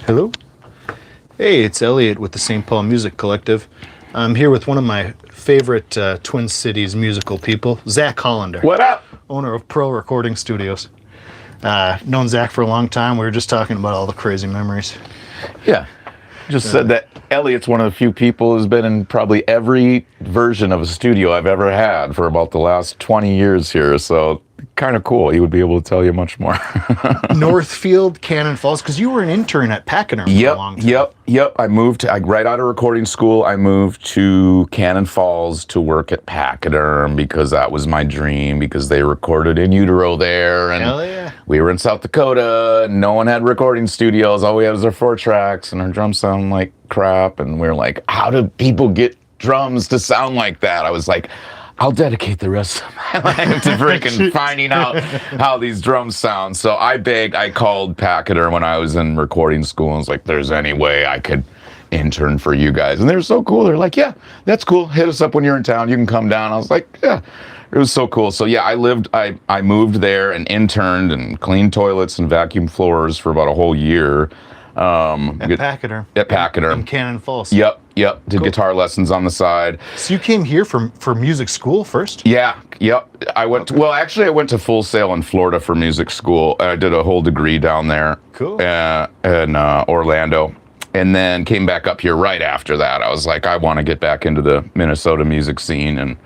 Hello? Hey, it's Elliot with the St. Paul Music Collective. I'm here with one of my favorite Twin Cities musical people, Zach Hollander. What up? Owner of Pro Recording Studios. Known Zach for a long time. We were just talking about all the crazy memories. Yeah. Just said that Elliot's one of the few people who's been in probably every version of a studio I've ever had for about the last 20 years here. So kind of cool. He would be able to tell you much more. Northfield, Cannon Falls, because you were an intern at Pachyderm for a long time. Yep. I moved right out of recording school. I moved to Cannon Falls to work at Pachyderm because that was my dream, because they recorded In Utero there. And Hell yeah. we were in South Dakota, and no one had recording studios. All we had was our 4-tracks, and our drums sound like crap. And we were like, how do people get drums to sound like that? I was like, I'll dedicate the rest of my life to freaking finding out how these drums sound. So I called Pachyderm when I was in recording school and was like, there's any way I could intern for you guys. And they were so cool. They're like, yeah, that's cool. Hit us up when you're in town. You can come down. I was like, yeah, it was so cool. So yeah, I moved there and interned and cleaned toilets and vacuumed floors for about a whole year. At Pachyderm. At Pachyderm. In Cannon Falls. Yep. Did Cool. guitar lessons on the side. So you came here for music school first? Yeah, yep. I went to Full Sail in Florida for music school. I did a whole degree down there. Cool. In Orlando. And then came back up here right after that. I was like, I want to get back into the Minnesota music scene. And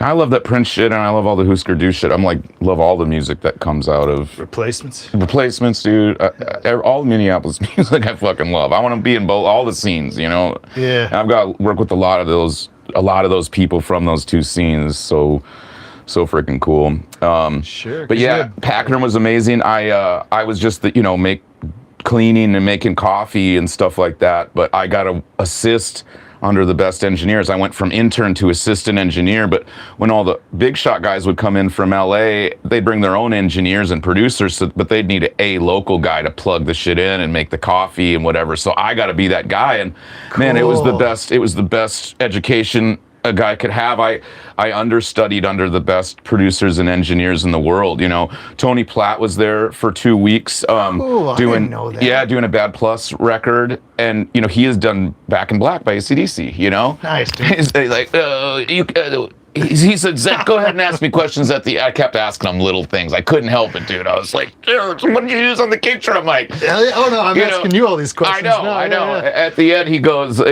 I love that Prince shit, and I love all the Husker Du shit. I'm like, love all the music that comes out of Replacements, dude. All Minneapolis music I fucking love. I want to be in all the scenes, you know. Yeah. And I've got to work with a lot of those people from those two scenes. So freaking cool. Sure. But yeah, Pachyderm was amazing. I was just cleaning and making coffee and stuff like that. But I got to assist under the best engineers. I went from intern to assistant engineer, but when all the big shot guys would come in from LA, they'd bring their own engineers and producers, but they'd need a local guy to plug the shit in and make the coffee and whatever. So I got to be that guy. And man, it was the best education a guy could have. I understudied under the best producers and engineers in the world. You know, Tony Platt was there for 2 weeks, Cool. I didn't know that. Yeah, doing a Bad Plus record, and you know he has done Back in Black by AC/DC. You know, Nice, dude. He's like, he said, Zach, go ahead and ask me questions I kept asking him little things. I couldn't help it, dude. I was like, what did you use on the kick drum? I'm like, Oh no, I'm asking you all these questions. I know. At the end, he goes, all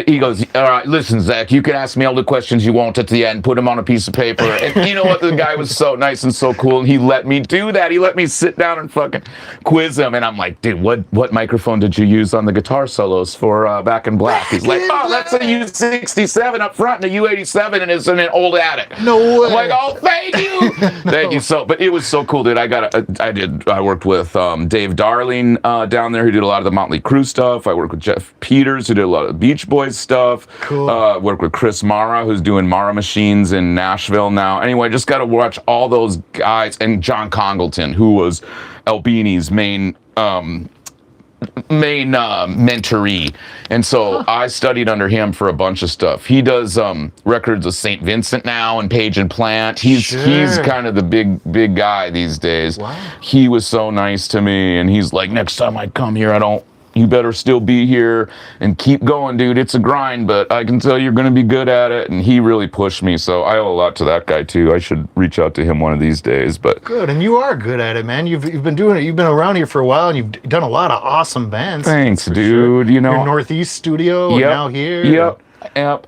right, listen, Zach, you can ask me all the questions you want at the end. Put them on a piece of paper. And you know what? The guy was so nice and so cool, and he let me do that. He let me sit down and fucking quiz him. And I'm like, dude, what microphone did you use on the guitar solos for Back in Black? He's like, that's a U67 up front and a U87, and it's in an old attic. No way. I'm like, oh, thank you. Thank you. But it was so cool, dude. I worked with Dave Darling down there, who did a lot of the Motley Crue stuff. I worked with Jeff Peters, who did a lot of Beach Boys stuff. Cool. Worked with Chris Mara, who's doing Mara Machines in Nashville now. Anyway, just got to watch all those guys, and John Congleton, who was Albini's main mentoree. And so I studied under him for a bunch of stuff. He does records of St. Vincent now and Page and Plant. He's kind of the big guy these days. Wow. He was so nice to me, and he's like, next time I come here, you better still be here and keep going, dude. It's a grind, but I can tell you're going to be good at it. And he really pushed me. So I owe a lot to that guy too. I should reach out to him one of these days. But good, and you are good at it, man. You've been doing it. You've been around here for a while, and you've done a lot of awesome bands. thanks, dude. Sure. You know, Your Northeast studio, and now here. Yep.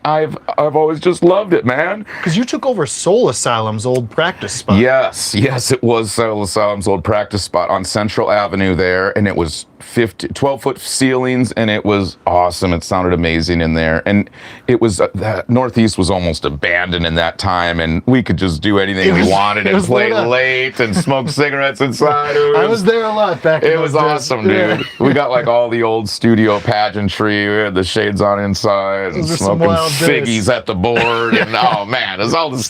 I've always just loved it, man. Because you took over Soul Asylum's old practice spot. Yes, it was Soul Asylum's old practice spot on Central Avenue there, and it was 12-foot ceilings, and it was awesome. It sounded amazing in there, and it was the Northeast was almost abandoned in that time, and we could just do anything we wanted and play late and smoke cigarettes inside. I was there a lot back in It was those days. awesome, dude. We got like all the old studio pageantry. We had the shades on inside and Those are some smoking wild days. figgies at the board, and oh man, it's all the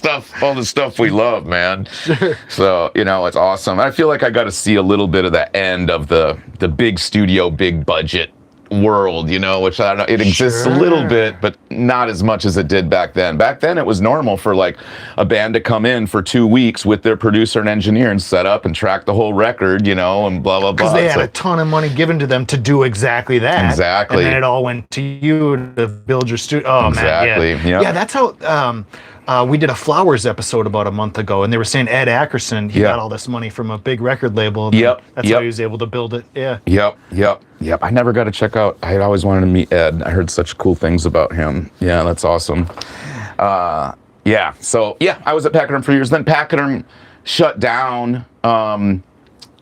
stuff we love, man. Sure. So it's awesome. I feel like I got to see a little bit of the end of the big studio, big budget world, you know, which I don't know, it exists a little bit, but not as much as it did back then. Back then, it was normal for like a band to come in for 2 weeks with their producer and engineer and set up and track the whole record, you know, and blah, blah, blah. Because they had a ton of money given to them to do exactly that. Exactly. And then it all went to you to build your studio. Oh, exactly. man, yeah. Yeah, that's how... we did a Flowers episode about a month ago, and they were saying Ed Ackerson, he got all this money from a big record label. And that's how he was able to build it. Yeah. Yep. I never got to check out. I had always wanted to meet Ed. I heard such cool things about him. Yeah, that's awesome. So I was at Pachyderm for years. Then Pachyderm shut down.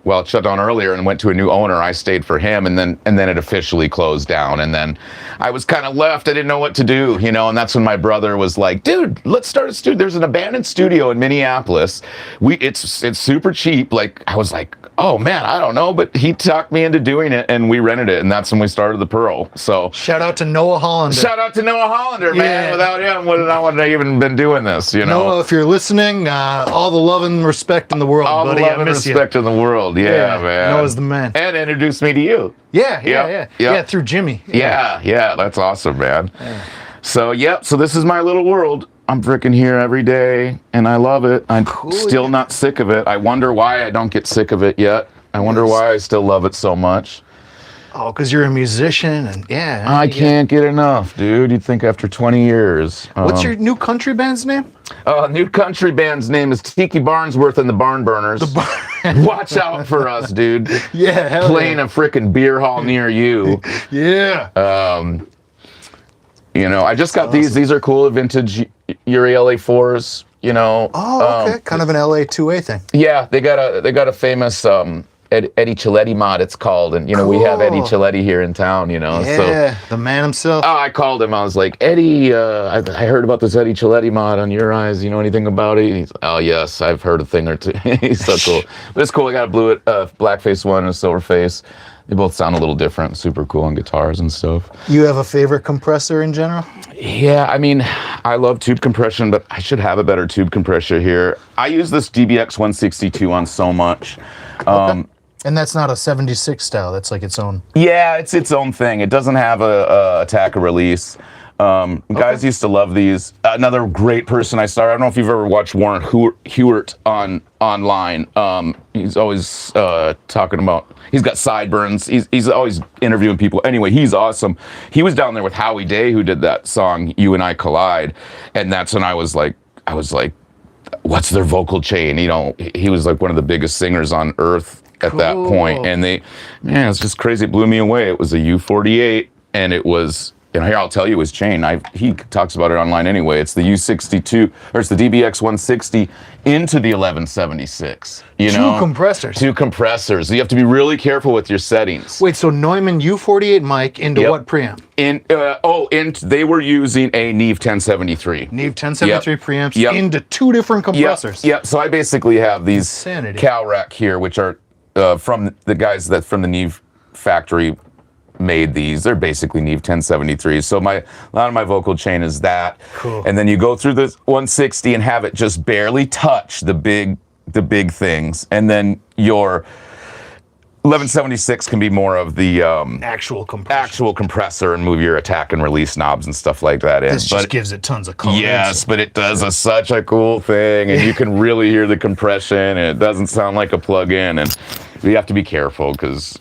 Well, it shut down earlier and went to a new owner. I stayed for him, and then it officially closed down. And then I was kind of left. I didn't know what to do, you know. And that's when my brother was like, "Dude, let's start a studio. There's an abandoned studio in Minneapolis. It's super cheap." Like I was like, "Oh man, I don't know," but he talked me into doing it, and we rented it, and that's when we started the Pearl. So shout out to Noah Hollander. Shout out to Noah Hollander, man. Without him, would I even been doing this? You know, Noah, if you're listening, all the love and respect in the world, all buddy. the love and respect in the world. Yeah, man. Noah's the man. And introduced me to you. Yeah, through Jimmy. Yeah, that's awesome, man. Yeah. So this is my little world. I'm freaking here every day, and I love it. I'm still not sick of it. I wonder why I don't get sick of it yet. I wonder why I still love it so much. Oh, because you're a musician, and I can't get enough, dude. You'd think after 20 years. What's your new country band's name? New country band's name is Tiki Barnsworth and the Barn Burners. Watch out for us, dude. Yeah, playing a freaking beer hall near you. Yeah. You know, I just got these. These are cool, vintage Uri LA4s. You know. Oh, okay. Kind of an LA 2A thing. Yeah, they got a famous Eddie Chiletti mod, it's called, and you know we have Eddie Chiletti here in town. You know, the man himself. Oh, I called him. I was like, Eddie, I heard about this Eddie Chiletti mod on Your Eyes. You know anything about it? He's, oh yes, I've heard a thing or two. He's so cool. But it's cool. I got a blackface one and a silver face. They both sound a little different. Super cool on guitars and stuff. You have a favorite compressor in general? Yeah, I mean, I love tube compression, but I should have a better tube compressor here. I use this DBX 162 on so much. And that's not a 76 style. That's like its own. Yeah, it's its own thing. It doesn't have a attack or release. Guys used to love these. Another great person I saw. I don't know if you've ever watched Warren Hewart online. He's always talking about. He's got sideburns. He's always interviewing people. Anyway, he's awesome. He was down there with Howie Day, who did that song "You and I Collide," and that's when I was like, what's their vocal chain? You know, he was like one of the biggest singers on earth at that point, and it's just crazy. It blew me away. It was a U48, and it was, you know, here I'll tell you his chain. He talks about it online anyway. It's the U62, or it's the DBX 160 into the 1176. You know, two compressors. You have to be really careful with your settings. Wait, so Neumann U48 mic into what preamp? They were using a Neve 1073. Neve 1073 preamps into two different compressors. Yep. So I basically have these Cal Rack here, which are from the guys that from the Neve factory made these. They're basically Neve 1073. So a lot of my vocal chain is that. Cool. And then you go through this 160 and have it just barely touch the big things. And then your 1176 can be more of the actual compressor and move your attack and release knobs and stuff like that in. This just gives it tons of color. Yes, but it does such a cool thing, and you can really hear the compression, and it doesn't sound like a plug-in, and you have to be careful because,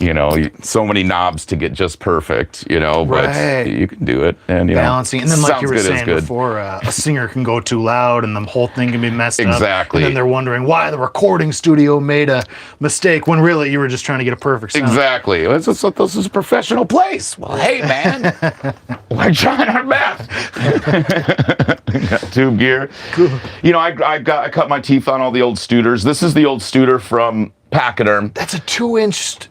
you know, so many knobs to get just perfect, you know, but you can do it. And, you balancing. And then like you were saying before, a singer can go too loud and the whole thing can be messed up. Exactly. And then they're wondering why the recording studio made a mistake when really you were just trying to get a perfect sound. Exactly. This is a professional place. Well, hey, man, we're trying our best. Got tube gear. Cool. You know, I cut my teeth on all the old Studers. This is the old Studer from Pachyderm. That's a 2-inch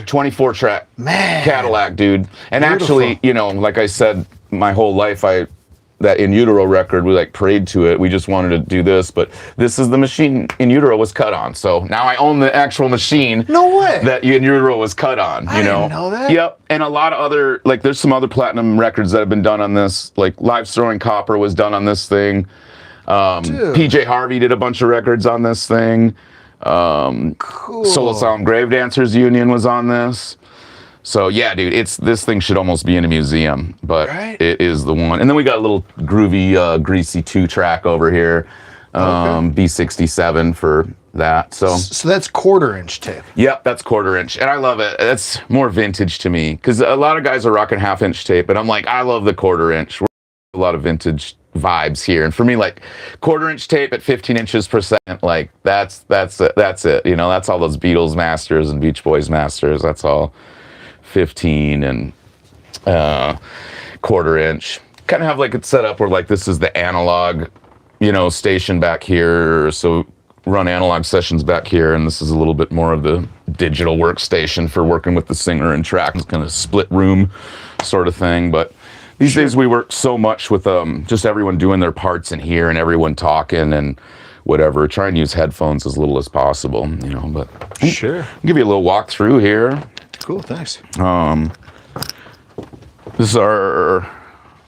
24 track Cadillac, dude. And actually, you know, like I said, my whole life that In Utero record, we like prayed to it. We just wanted to do this, but this is the machine In Utero was cut on. So now I own the actual machine. No way. That In Utero was cut on. You know? I didn't know that. Yep. And a lot of other, like, there's some other platinum records that have been done on this. Like Live Throwing Copper was done on this thing. PJ Harvey did a bunch of records on this thing. Cool. Solo Sound Grave Dancers Union was on this. So yeah, dude, this thing should almost be in a museum, but Right. it is the one. And then we got a little groovy, greasy 2-track over here, B67 for that. So that's 1/4-inch tape. yep, that's 1/4-inch, and I love it. That's more vintage to me because a lot of guys are rocking 1/2-inch tape, and I'm like, I love the 1/4-inch. We're a lot of vintage vibes here, and for me, like 1/4-inch tape at 15 inches per second, like that's it. You know, that's all those Beatles masters and Beach Boys masters. That's all 15 and 1/4-inch. Kind of have like it set up where like this is the analog, you know, station back here. So run analog sessions back here, and this is a little bit more of the digital workstation for working with the singer and track. It's kind of split room sort of thing. But these days we work so much with just everyone doing their parts in here and everyone talking and whatever. Try and use headphones as little as possible, you know. But Sure. I'll give you a little walkthrough here. Cool, thanks. This is our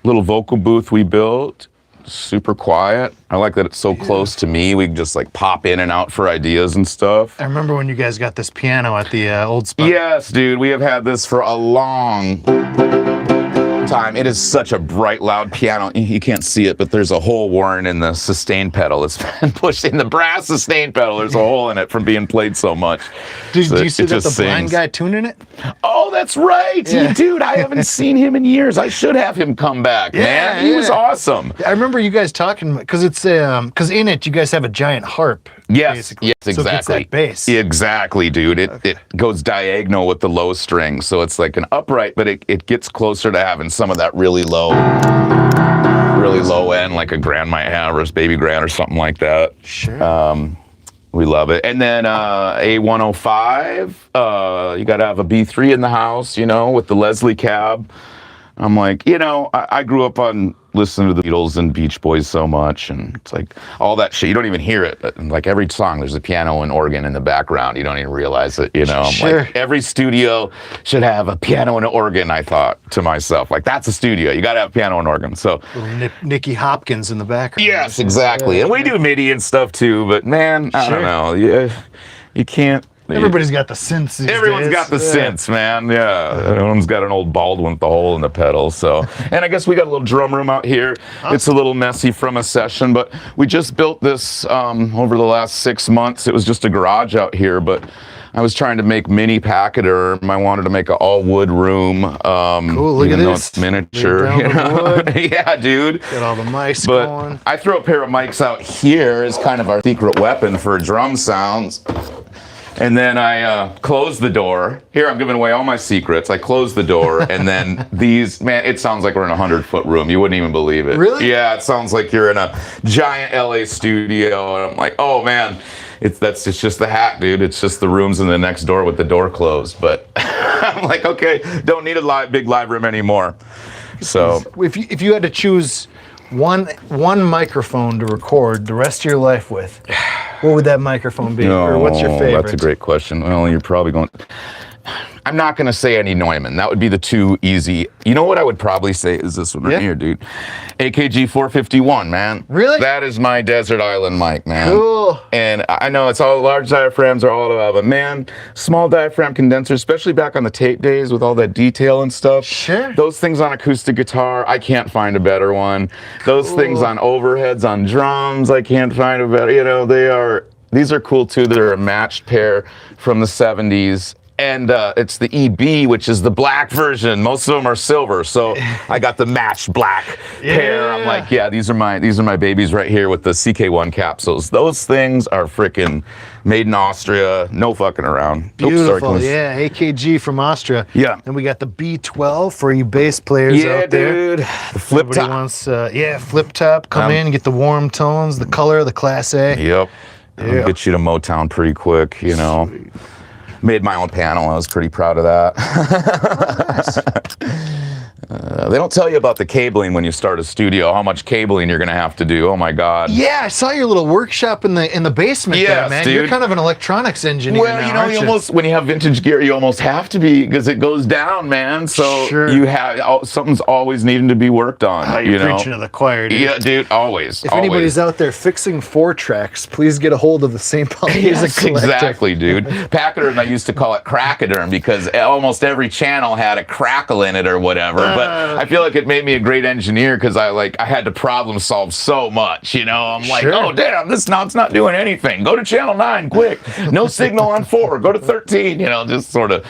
little vocal booth we built. Super quiet. I like that it's so close to me. We can just like pop in and out for ideas and stuff. I remember when you guys got this piano at the old spot. Yes, dude. We have had this for a long time. It is such a bright, loud piano. You can't see it, but there's a hole worn in the sustain pedal. It's been pushed in the brass sustain pedal. There's a hole in it from being played so much. Did So you see it that the just blind sings. guy tuning it? Oh, that's right. Yeah. Dude, I haven't seen him in years. I should have him come back, man. He was awesome. I remember you guys talking because it's because in it you guys have a giant harp. Yes, basically. yes, So it gets exactly. that bass. Exactly, dude. It goes diagonal with the low string, so it's like an upright, but it gets closer to having some of that really low end, like a grand might have, or a baby grand, or something like that. Sure. We love it. And then A105, you got to have a B3 in the house, you know, with the Leslie cab. I'm like, you know, I grew up on listening to the Beatles and Beach Boys so much, and it's like all that shit. You don't even hear it, but like every song, there's a piano and organ in the background. You don't even realize it, you know. I'm Sure. like, every studio should have a piano and an organ, I thought to myself. Like, that's a studio. You got to have piano and organ. So, Little Nicky Hopkins in the background. yes, exactly. And we do MIDI and stuff too, but man, I Sure. don't know. You can't. Everybody's got the synths these Everyone's days. got the synths, man. Yeah. Everyone's got an old Baldwin with the hole in the pedal. So, and I guess we got a little drum room out here. It's a little messy from a session, but we just built this over the last 6 months. It was just a garage out here, but I was trying to make mini pachyderm. I wanted to make an all wood room. Cool, look at even though this. it's miniature. Laid down the wood. Yeah, dude. Got all the mics But going. I throw a pair of mics out here as kind of our secret weapon for drum sounds. And then I close the door. Here, I'm giving away all my secrets. I close the door, and then these, man, it sounds like we're in a 100-foot room. You wouldn't even believe it. Really? Yeah, it sounds like you're in a giant LA studio. And I'm like, oh, man, it's just the hat, dude. It's just the rooms in the next door with the door closed. But I'm like, okay, don't need a big live room anymore. So If you had to choose one microphone to record the rest of your life with, what would that microphone be? Or what's your favorite? That's a great question. Well, you're probably going. I'm not going to say any Neumann. That would be the too easy. You know what I would probably say is this one right here, dude. AKG 451, man. Really? That is my desert island mic, man. Cool. And I know it's all large diaphragms are all about, but man, small diaphragm condenser, especially back on the tape days with all that detail and stuff. Sure. Those things on acoustic guitar, I can't find a better one. Those things on overheads on drums, I can't find a better. You know, these are cool too. They're a matched pair from the 70s. And it's the EB, which is the black version. Most of them are silver, so I got the matched black pair. I'm like, yeah, these are my babies right here with the CK1 capsules. Those things are freaking made in Austria, no fucking around. Beautiful, yeah. AKG from Austria. Yeah. And we got the B12 for you bass players out there. Dude. The flip Everybody top. wants, flip top. Come in, get the warm tones, the color, the Class A. Yep. I'll get you to Motown pretty quick, you know. Sweet. Made my own panel. I was pretty proud of that. They don't tell you about the cabling when you start a studio, how much cabling you're going to have to do. Oh, my God. Yeah, I saw your little workshop in the basement there, man. Dude. You're kind of an electronics engineer well, now, you know, aren't you almost, when you have vintage gear, you almost have to be, because it goes down, man. So you have, something's always needing to be worked on. Oh, you're preaching to the choir, dude. Yeah, dude, always. If anybody's out there fixing 4-tracks, please get a hold of the St. Paul Music Collective. Exactly, dude. Pachyderm, I used to call it crackoderm because almost every channel had a crackle in it or whatever. But I feel like it made me a great engineer because I had to problem solve so much. You know, I'm like, oh damn, this knob's not doing anything. Go to channel 9, quick. No signal on 4. Go to 13. You know, just sort of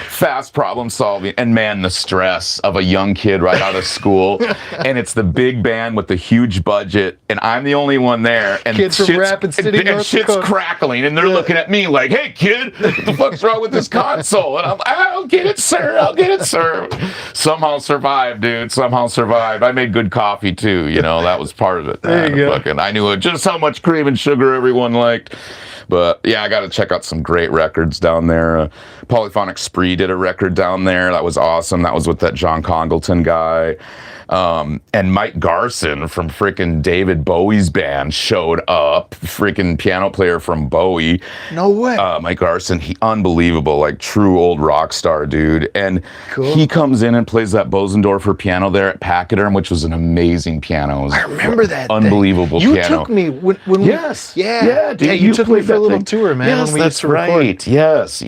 fast problem solving. And man, the stress of a young kid right out of school, and it's the big band with the huge budget, and I'm the only one there, and kids from Rapid City, North shit's Dakota. Crackling, and they're looking at me like, "Hey, kid, what the fuck's wrong with this console?" And I'm like, "I'll get it, sir. I'll get it, sir." Somehow survived, dude. Somehow survived. I made good coffee too. You know, that was part of it. There you go. Fucking, I knew just how much cream and sugar everyone liked. But yeah, I got to check out some great records down there. Polyphonic Spree did a record down there. That was awesome. That was with that John Congleton guy. And Mike Garson from freaking David Bowie's band showed up. Freaking piano player from Bowie. No way. Mike Garson, he unbelievable, like true old rock star dude. And he comes in and plays that Bosendorfer piano there at Pachyderm, which was an amazing piano. I remember that. Unbelievable you piano. You took me when yes. we, yeah, dude. Yeah, you took me for a little tour, man. Yes, when we that's used to record. right. Yes,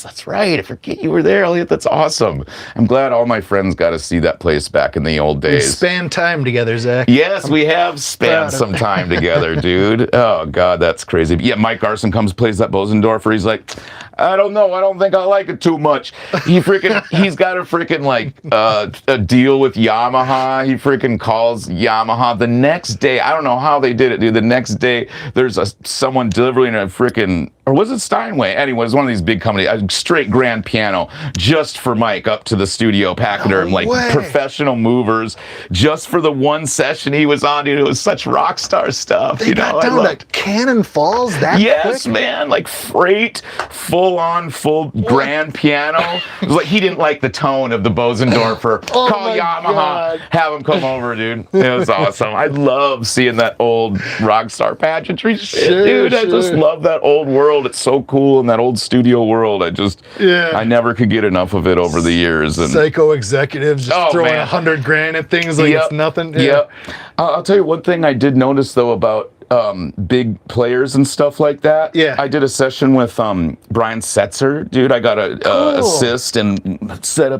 that's right. I forget you were there, Elliot. That's awesome. I'm glad all my friends got to see that place back in the old days. We spanned time together, Zach. Yes, we have spanned some time together, dude. Oh, God, that's crazy. But yeah, Mike Garson comes, plays that Bosendorfer. He's like, I don't know. I don't think I like it too much. He's got a freaking like a deal with Yamaha. He freaking calls Yamaha the next day. I don't know how they did it, dude. The next day, there's someone delivering a freaking, or was it Steinway? Anyway, it was one of these big companies, a straight grand piano just for Mike up to the studio, Pachyderm, professional movers, just for the one session he was on, dude. It was such rock star stuff. They got down to Cannon Falls that yes, quick? Man, like freight, full grand piano. It was like he didn't like the tone of the Bosendorfer. Oh Call Yamaha, have him come over, dude. It was awesome. I love seeing that old rock star pageantry shit, dude. I just love that old world. It's so cool in that old studio world. I never could get enough of it over the years. And psycho executives just throwing $100,000 at things like it's nothing. Yeah. I'll tell you one thing I did notice though about big players and stuff like that. Yeah. I did a session with Brian Setzer, dude. I got to assist and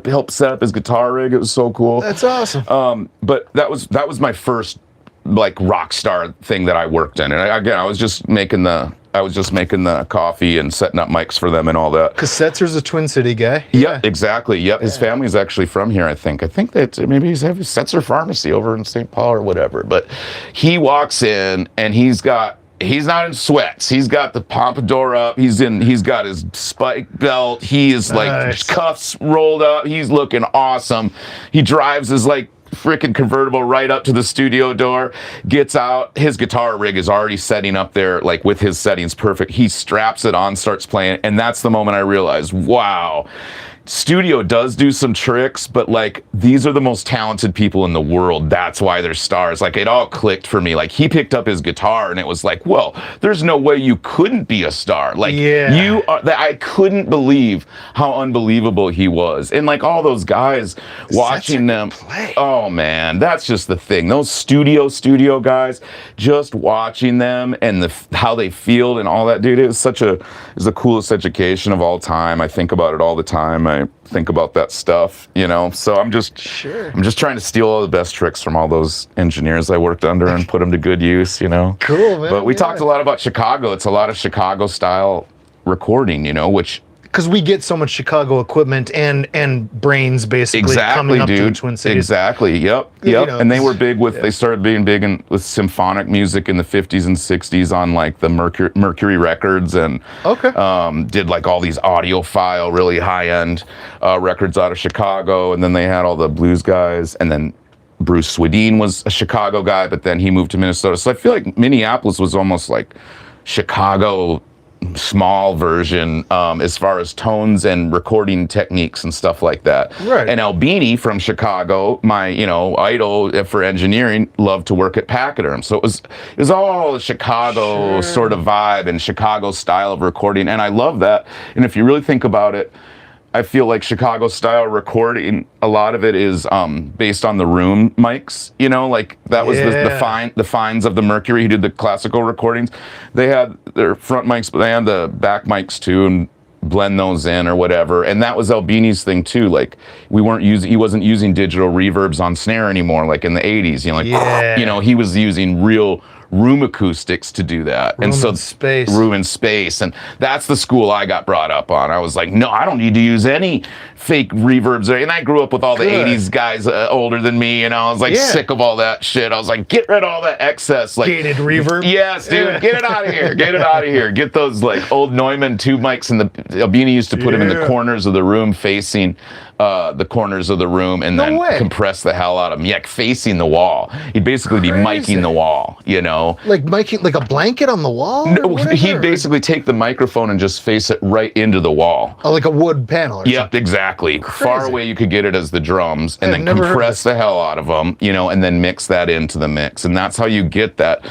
help set up his guitar rig. It was so cool. That's awesome. But that was my first like rock star thing that I worked in, and I was just making the coffee and setting up mics for them and all that. Because Setzer's a Twin City guy. Yeah, exactly. Yep, his family's actually from here. I think that maybe he's having Setzer Pharmacy over in St. Paul or whatever. But he walks in and he's not in sweats. He's got the pompadour up. He's got his spike belt. He is like cuffs rolled up. He's looking awesome. He drives his like freaking convertible right up to the studio door, gets out, his guitar rig is already setting up there, like with his settings perfect. He straps it on, starts playing, and that's the moment I realized, wow, studio does do some tricks, but like these are the most talented people in the world. That's why they're stars. Like it all clicked for me. Like he picked up his guitar and it was like, well, there's no way you couldn't be a star. Like you are. I couldn't believe how unbelievable he was. And like all those guys watching them play. Oh man, that's just the thing. Those studio guys, just watching them and how they feel and all that, dude. It was the coolest education of all time. I think about it all the time. I think about that stuff, you know. So I'm just trying to steal all the best tricks from all those engineers I worked under and put them to good use, you know. Cool, man. But we talked a lot about Chicago. It's a lot of Chicago style recording, you know, which because we get so much Chicago equipment and brains basically coming up to the Twin Cities. Exactly, yep. You know, and they were big with, they started being big with symphonic music in the 50s and 60s on like the Mercury records and did like all these audiophile, really high-end records out of Chicago. And then they had all the blues guys. And then Bruce Swedien was a Chicago guy, but then he moved to Minnesota. So I feel like Minneapolis was almost like Chicago small version as far as tones and recording techniques and stuff like that. Right. And Albini from Chicago, my idol for engineering, loved to work at Pachyderm. So it was all a Chicago sort of vibe and Chicago style of recording, and I love that. And if you really think about it, I feel like Chicago style recording, a lot of it is based on the room mics. Like that was the Fines of the Mercury, who did the classical recordings. They had their front mics, but they had the back mics too, and blend those in or whatever. And that was Albini's thing too. Like he wasn't using digital reverbs on snare anymore, like in the 80s. He was using real room acoustics to do that. Room and space. And that's the school I got brought up on. I was like, no, I don't need to use any fake reverbs. And I grew up with all the 80s guys older than me, and I was like sick of all that shit. I was like, get rid of all that excess. Like gated reverb? Yes, dude. Get it out of here. Get it out of here. Get those like old Neumann tube mics, and Albini used to put them in the corners of the room, facing the corners of the room, and then compress the hell out of them. Yeah, facing the wall. He'd basically be miking the wall, Like miking, like a blanket on the wall? No, he'd basically take the microphone and just face it right into the wall. Oh, like a wood panel or something. Exactly. Crazy. Far away you could get it as the drums, and then compress the hell out of them, and then mix that into the mix. And that's how you get that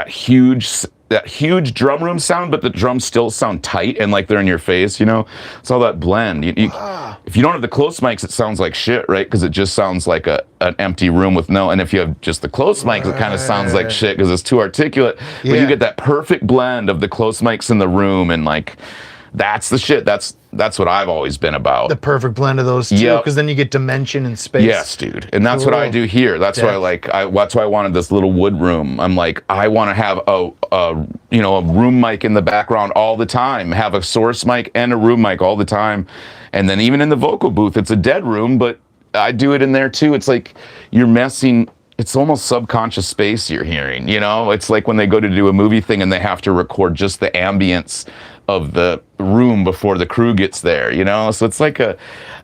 huge drum room sound, but the drums still sound tight and like they're in your face, It's all that blend. If you don't have the close mics, it sounds like shit, right? Because it just sounds like an empty room with and if you have just the close mics, it kind of sounds like shit because it's too articulate. But you get that perfect blend of the close mics in the room, and like, that's the shit. That's what I've always been about. The perfect blend of those two, because then you get dimension and space. Yes, dude. And that's what I do here. That's why that's why I wanted this little wood room. I'm like, I want to have a room mic in the background all the time, have a source mic and a room mic all the time. And then even in the vocal booth, it's a dead room, but I do it in there too. It's like you're messing. It's almost subconscious space you're hearing, It's like when they go to do a movie thing and they have to record just the ambience of the room before the crew gets there, So it's like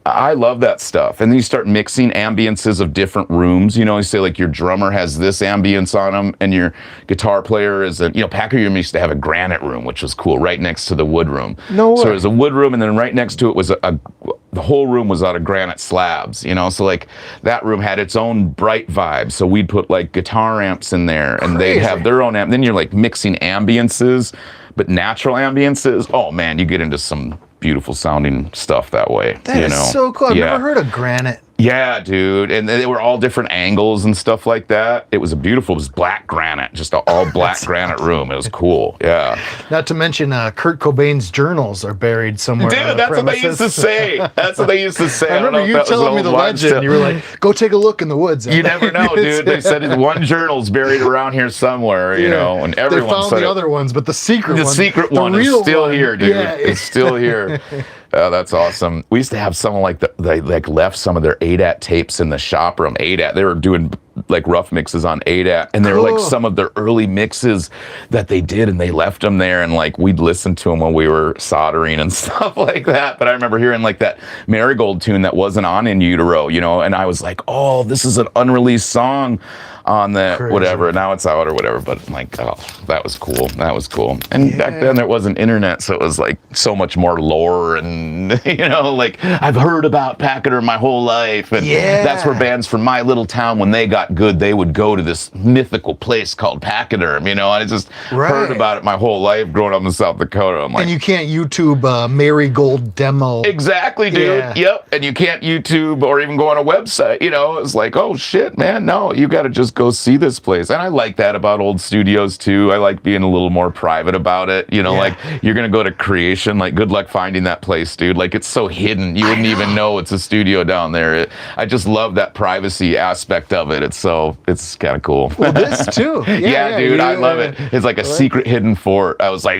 I love that stuff. And then you start mixing ambiences of different rooms, You say like your drummer has this ambience on him, and your guitar player is Pachyderm used to have a granite room, which was cool, right next to the wood room. No way. So it was a wood room, and then right next to it was the whole room was out of granite slabs, So like that room had its own bright vibe. So we'd put like guitar amps in there, and they'd have their own amp. Then you're like mixing ambiences, but natural ambiences. Oh man, you get into some beautiful sounding stuff that way. That is so cool. I've never heard of granite. Yeah, dude. And they were all different angles and stuff like that. It was it was black granite, just an all black granite room. It was cool. Yeah. Not to mention Kurt Cobain's journals are buried somewhere. Dude, that's what they used to say. That's what they used to say. I remember you telling me the legend. You were like, go take a look in the woods. You never know, dude. They said one journal's buried around here somewhere, and everyone they found said the other ones, but the secret one is still here, dude. Yeah. It's still here. That's awesome. We used to have someone they left some of their ADAT tapes in the shop room. ADAT, they were doing like rough mixes on ADAT, and they were like some of their early mixes that they did, and they left them there, and like we'd listen to them when we were soldering and stuff like that. But I remember hearing like that Marigold tune that wasn't on In Utero, and I was like, oh, this is an unreleased song on the whatever. Now it's out or whatever. But I'm like, oh, that was cool. That was cool. And back then there wasn't internet, so it was like so much more lore, and like I've heard about Pachyderm my whole life, and that's where bands from my little town, when they got good, they would go to this mythical place called Pachyderm, and I just heard about it my whole life growing up in South Dakota. I'm like, and you can't YouTube Marigold demo. Exactly, dude. Yep. And you can't YouTube or even go on a website. It's like, oh shit, man, no, you got to just go see this place. And I like that about old studios too. I like being a little more private about it. Like you're gonna go to Creation, like good luck finding that place, dude. Like it's so hidden, you wouldn't even know it's a studio down there. I just love that privacy aspect of it. It's kind of cool. Well, this too. Yeah, dude, I love it. It's like a secret hidden fort. I was like,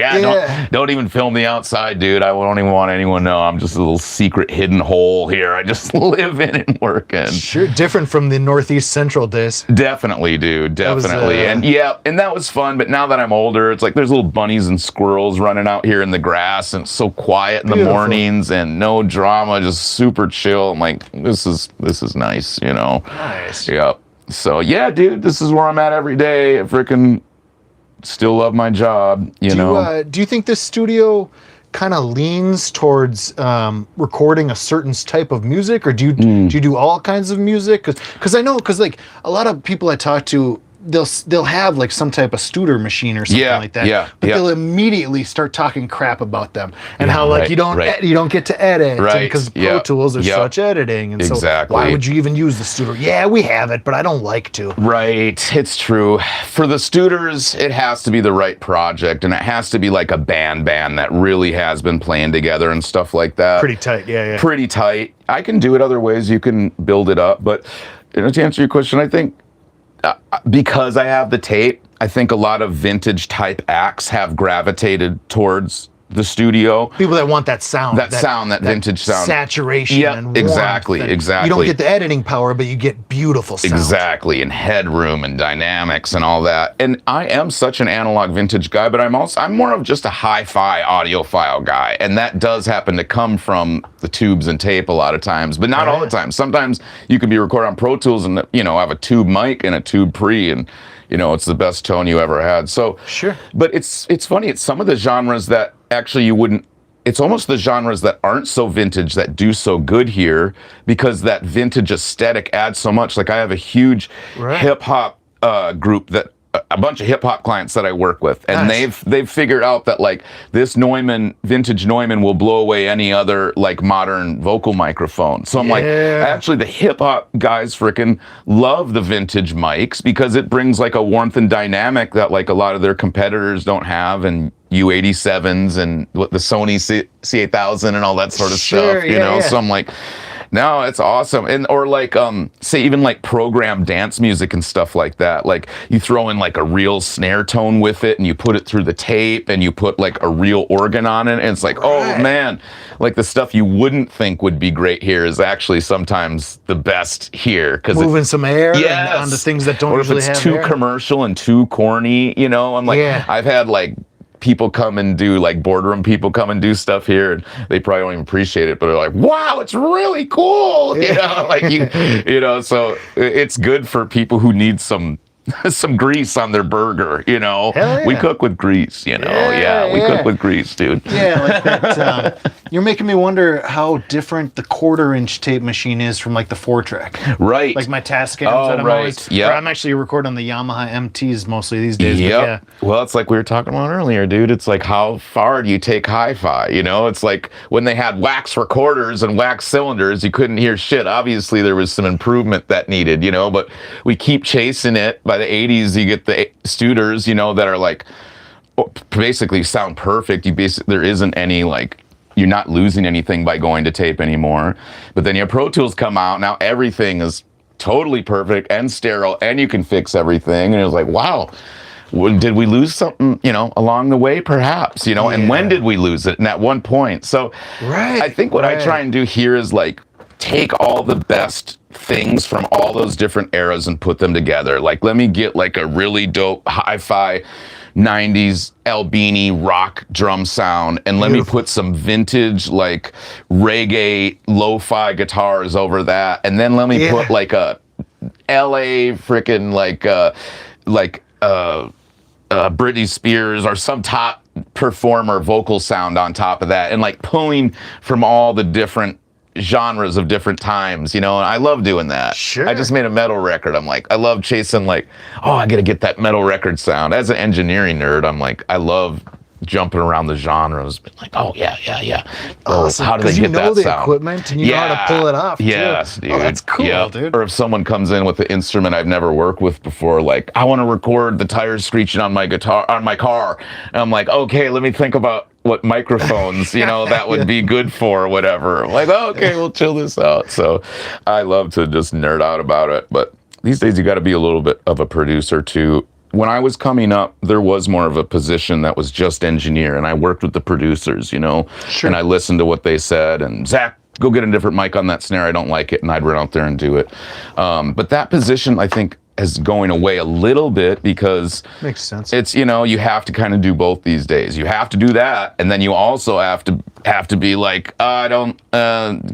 don't even film the outside, dude. I don't even want anyone to know. I'm just a little secret hidden hole here. I just live in it and work in. Sure, different from the Northeast Central days. Definitely, dude. Definitely. And that was fun. But now that I'm older, it's like there's little bunnies and squirrels running out here in the grass, and it's so quiet in the mornings and no drama, just super chill. I'm like, this is nice, Nice. Yep. So yeah, dude, this is where I'm at every day. Freaking still love my job, you know. Do you think this studio kind of leans towards recording a certain type of music, or do you do all kinds of music? Because I know, like a lot of people I talk to, they'll have like some type of Studer machine or something like that. But they'll immediately start talking crap about them and how like you don't get to edit because Pro Tools are such editing, and so why would you even use the Studer? Yeah, we have it, but I don't like to. Right, it's true. For the Studers, it has to be the right project, and it has to be like a band that really has been playing together and stuff like that. Pretty tight, yeah. Pretty tight. I can do it other ways. You can build it up, but to answer your question, I think because I have the tape, I think a lot of vintage type acts have gravitated towards the studio. People that want that sound. That vintage sound. Saturation and warmth. Exactly. You don't get the editing power, but you get beautiful sound. Exactly, and headroom and dynamics and all that. And I am such an analog vintage guy, but I'm more of just a hi-fi audiophile guy. And that does happen to come from the tubes and tape a lot of times, but not all the time. Sometimes you can be recording on Pro Tools and have a tube mic and a tube pre, and it's the best tone you ever had. So sure. But it's funny, it's some of the genres that actually you wouldn't, it's almost the genres that aren't so vintage that do so good here, because that vintage aesthetic adds so much. Like I have a huge hip hop group, that a bunch of hip hop clients that I work with, and they've figured out that like this vintage Neumann will blow away any other like modern vocal microphone. So I'm like, actually the hip hop guys freaking love the vintage mics because it brings like a warmth and dynamic that like a lot of their competitors don't have, and U87s and what the Sony C8000 and all that sort of stuff, you know. So I'm like, no, it's awesome. And or like say even like programmed dance music and stuff like that. Like you throw in like a real snare tone with it, and you put it through the tape, and you put like a real organ on it, and it's like, oh man, like the stuff you wouldn't think would be great here is actually sometimes the best here, because moving some air onto things that don't usually have air. Or if it's too commercial and too corny, I'm like, I've had like people come and do, like boardroom people come and do stuff here, and they probably don't even appreciate it, but they're like, wow, it's really cool. So it's good for people who need some grease on their burger, We cook with grease, we cook with grease, dude. Yeah, like that. You're making me wonder how different the 1/4-inch tape machine is from like the 4-track. Right. Like my Tascams that I'm always, I'm actually recording on the Yamaha MTs mostly these days. Yep. Well, it's like we were talking about earlier, dude. It's like, how far do you take hi-fi? It's like when they had wax recorders and wax cylinders, you couldn't hear shit. Obviously, there was some improvement that needed, but we keep chasing it. By the 80s, you get the Studers, that are like basically sound perfect. There isn't any like, you're not losing anything by going to tape anymore. But then your Pro Tools come out, now everything is totally perfect and sterile, and you can fix everything. And it was like, wow, did we lose something, along the way? Perhaps, and when did we lose it? And at one point. So I think what I try and do here is like take all the best things from all those different eras and put them together. Like, let me get like a really dope hi-fi 90s Albini rock drum sound, and let me put some vintage like reggae lo-fi guitars over that, and then let me put like a LA freaking like Britney Spears or some top performer vocal sound on top of that, and like pulling from all the different genres of different times, and I love doing that. Sure. I just made a metal record. I'm like, I love chasing like, I gotta get that metal record sound. As an engineering nerd, I'm like, I love jumping around the genres, but like, awesome. How do they get that sound? You know the equipment, and you know how to pull it off. Yes, dude. Oh, that's cool, dude. Or if someone comes in with an instrument I've never worked with before, like, I want to record the tires screeching on my car, and I'm like, okay, let me think about what microphones, that would be good for, whatever. I'm like, okay, we'll chill this out. So I love to just nerd out about it. But these days you got to be a little bit of a producer too. When I was coming up, there was more of a position that was just engineer, and I worked with the producers, Sure. And I listened to what they said, and Zach, go get a different mic on that snare. I don't like it. And I'd run out there and do it. But that position, I think, is going away a little bit, because makes sense. It's, you have to kind of do both these days. You have to do that, and then you also have to have to be like, I don't,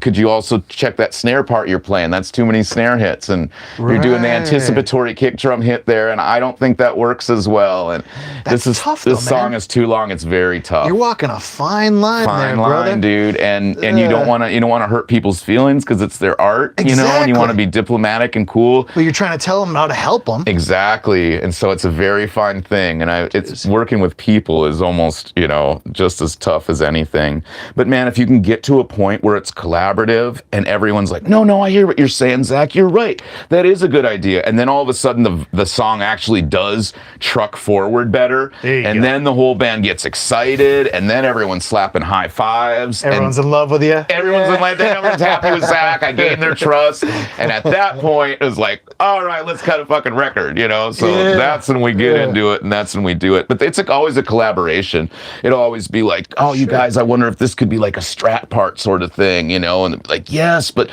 could you also check that snare part you're playing? That's too many snare hits. And you're doing the anticipatory kick drum hit there, and I don't think that works as well. And That's tough, though, this song man. is too long. It's very tough. You're walking a fine line there, brother. Dude. And you don't want to hurt people's feelings because it's their art, you know, and you want to be diplomatic and cool. But you're trying to tell them how to help them. Exactly. And so it's a very fine thing. And it's working with people is almost, you know, just as tough as anything. But man, if you can get to a point where it's collaborative and everyone's like, no, I hear what you're saying, Zach, you're right. That is a good idea. And then all of a sudden the song actually does truck forward better. And then the whole band gets excited, and then everyone's slapping high fives. Everyone's in love with you. Everyone's in love. Everyone's happy with Zach. I gained their trust. And at that point, it's like, all right, let's cut a fucking record, you know? So that's when we get into it, and that's when we do it. But it's like always a collaboration. It'll always be like, oh, you guys, I wonder if this could be like a strat part sort of thing, you know? And like, yes, but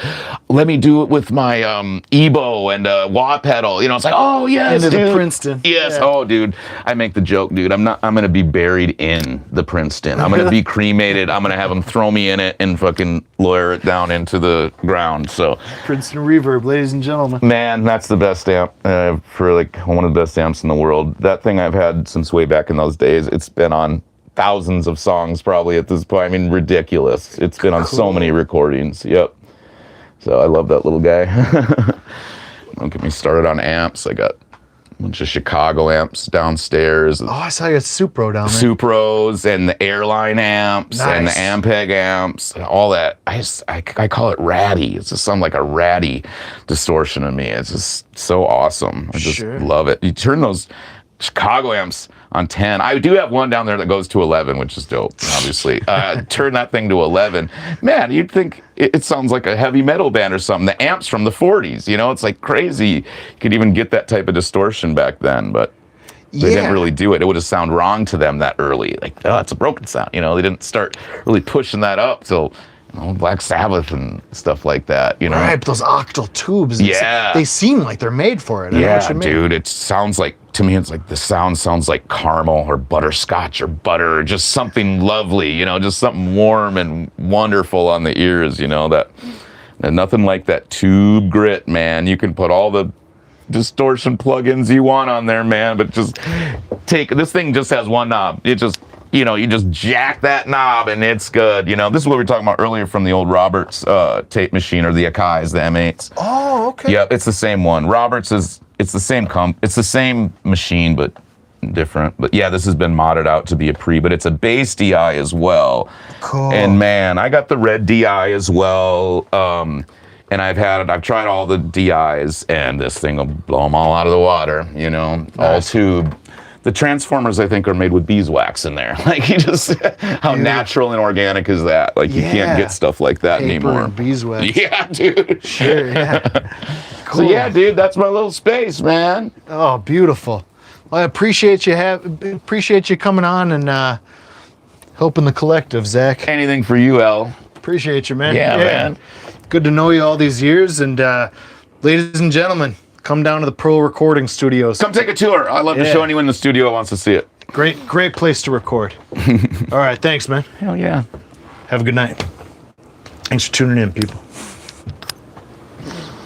let me do it with my EBO and wah pedal. You know, it's like, oh, yes, Into dude. the Princeton. Yes. Yeah. Oh, dude, I make the joke, dude. I'm going to be buried in the Princeton. I'm going to be cremated. I'm going to have them throw me in it and fucking lower it down into the ground. So Princeton Reverb, ladies and gentlemen. Man, that's the best amp for like one of the best amps in the world. That thing I've had since way back in those days. It's been on thousands of songs probably at this point. I mean, ridiculous. It's been on so many recordings. Yep. So I love that little guy. Don't get me started on amps. I got a bunch of Chicago amps downstairs. Oh, I saw you at Supro down there. Supros and the airline amps and the Ampeg amps and all that. I call it ratty. It's just some like a ratty distortion of me. It's just so awesome. I just love it. You turn those Chicago amps on 10. I do have one down there that goes to 11, which is dope, obviously. Turn that thing to 11. Man, you'd think it sounds like a heavy metal band or something. The amps from the 40s, you know, it's like crazy. You could even get that type of distortion back then, but they didn't really do it. It would have sounded wrong to them that early. Like, oh, it's a broken sound. You know, they didn't start really pushing that up till Black Sabbath and stuff like that, you know? Right, but those octal tubes. They seem like they're made for it. Dude, it sounds like, to me, it's like the sound sounds like caramel or butterscotch or butter, or just something lovely, you know, just something warm and wonderful on the ears, you know, that, and nothing like that tube grit, man. You can put all the distortion plugins you want on there, man, but just this thing just has one knob. It just, you know, you just jack that knob and it's good. You know, this is what we were talking about earlier from the old Roberts tape machine, or the Akai's, the M8s. Oh, okay. Yeah, it's the same one. Roberts it's the same it's the same machine, but different. But yeah, this has been modded out to be a pre, but it's a bass DI as well. Cool. And man, I got the red DI as well. And I've tried all the DIs, and this thing will blow them all out of the water, you know, all tube. The transformers, I think, are made with beeswax in there. Like, you just, how natural and organic is that? Like, you can't get stuff like that anymore. And beeswax. Yeah, dude. Sure, yeah. Cool. So, yeah, dude, that's my little space, man. Oh, beautiful. Well, I appreciate you coming on and helping the collective, Zach. Anything for you, El. Appreciate you, man. Yeah, man. Good to know you all these years. And ladies and gentlemen, come down to the Pro Recording Studios. Come take a tour. I'd love to show anyone in the studio who wants to see it. Great place to record. All right, thanks, man. Hell yeah. Have a good night. Thanks for tuning in, people.